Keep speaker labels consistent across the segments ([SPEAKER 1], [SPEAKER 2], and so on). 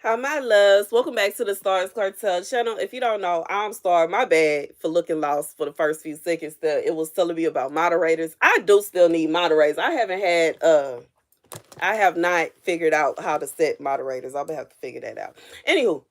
[SPEAKER 1] Hi, my loves. Welcome back to the StaR's Cartel channel. If you don't know, I'm Star. My bad for looking lost for the first few seconds there. It was telling me about moderators. I do still need moderators. I have not figured out how to set moderators. I'll have to figure that out. Anywho,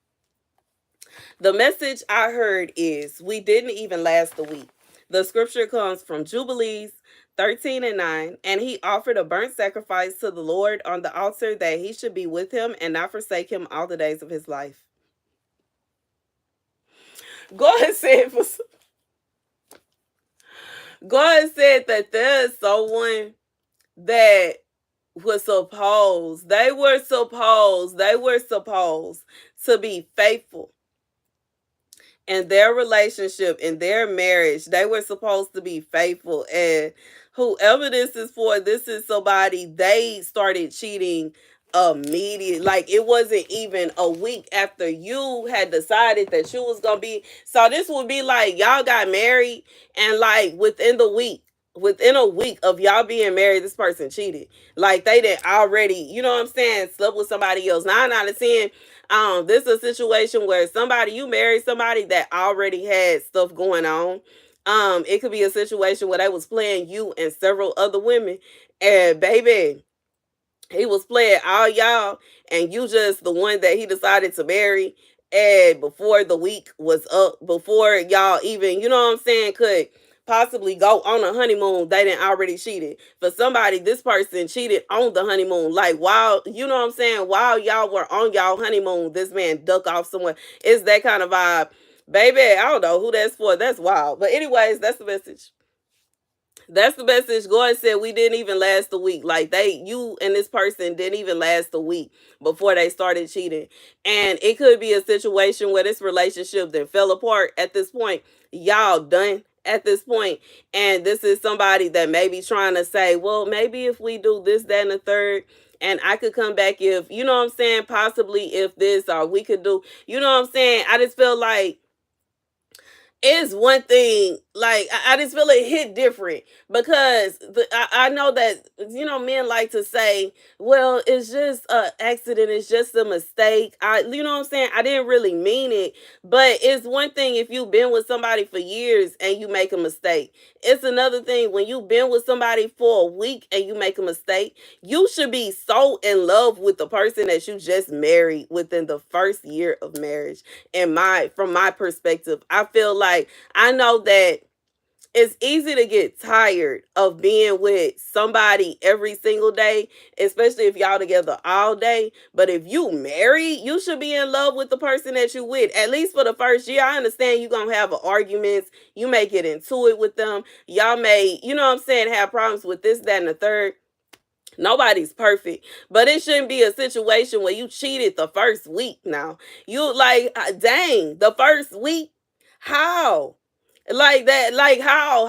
[SPEAKER 1] the message I heard is we didn't even last a week. The scripture comes from Jubilees 13 and 9. And he offered a burnt sacrifice to the Lord on the altar that he should be with him and not forsake him all the days of his life. God said for God said that there's someone that they were supposed to be faithful in their relationship, in their marriage. They were supposed to be faithful. And whoever this is for, this is somebody they started cheating immediately. Like it wasn't even a week after you had decided that you was gonna be. So this would be like y'all got married, and like within a week of y'all being married, this person cheated. Like they did already, you know what I'm saying, slept with somebody else. 9 out of 10, this is a situation where you married somebody that already had stuff going on. It could be a situation where they was playing you and several other women, and baby, he was playing all y'all, and you just the one that he decided to marry. And before the week was up, before y'all even, you know what I'm saying, could possibly go on a honeymoon, they didn't already cheated. For somebody, this person cheated on the honeymoon. Like while, you know what I'm saying, while y'all were on y'all honeymoon, this man duck off somewhere. It's that kind of vibe. Baby, I don't know who that's for. That's wild. But anyways, that's the message. That's the message. God said we didn't even last a week. Like you and this person didn't even last a week before they started cheating. And it could be a situation where this relationship then fell apart at this point. Y'all done at this point. And this is somebody that may be trying to say, well, maybe if we do this, that, and the third, and I could come back if, you know what I'm saying, possibly if this, or we could do, you know what I'm saying? I just feel like it's one thing, like I just feel it hit different because I know that, you know, men like to say, well, it's just a accident, it's just a mistake. You know what I'm saying, I didn't really mean it. But it's one thing if you've been with somebody for years and you make a mistake. It's another thing when you've been with somebody for a week and you make a mistake. You should be so in love with the person that you just married within the first year of marriage. And from my perspective, I feel like, I know that it's easy to get tired of being with somebody every single day, especially if y'all together all day. But if you married, you should be in love with the person that you with, at least for the first year. I understand you're going to have arguments. You may get into it with them. Y'all may, you know what I'm saying, have problems with this, that, and the third. Nobody's perfect, but it shouldn't be a situation where you cheated the first week. Now you like, dang, the first week, how? Like that, like how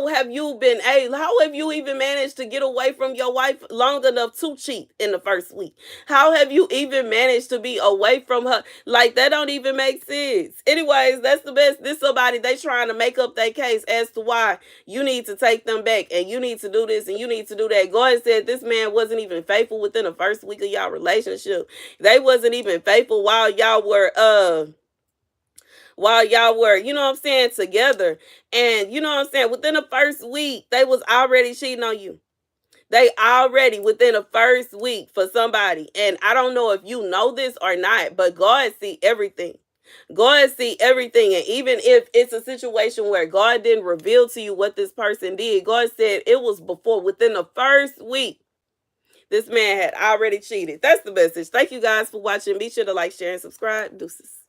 [SPEAKER 1] have you been how have you even managed to get away from your wife long enough to cheat in the first week? How have you even managed to be away from her? Like that don't even make sense. Anyways, that's the best. This somebody, they trying to make up their case as to why you need to take them back, and you need to do this, and you need to do that. God said this man wasn't even faithful within the first week of y'all relationship. They wasn't even faithful while y'all were, you know what I'm saying, together. And you know what I'm saying, within the first week, they was already cheating on you. They already within the first week for somebody. And I don't know if you know this or not, but God see everything. God see everything. And even if it's a situation where God didn't reveal to you what this person did, God said it was before, within the first week, this man had already cheated. That's the message. Thank you guys for watching. Be sure to like, share, and subscribe. Deuces.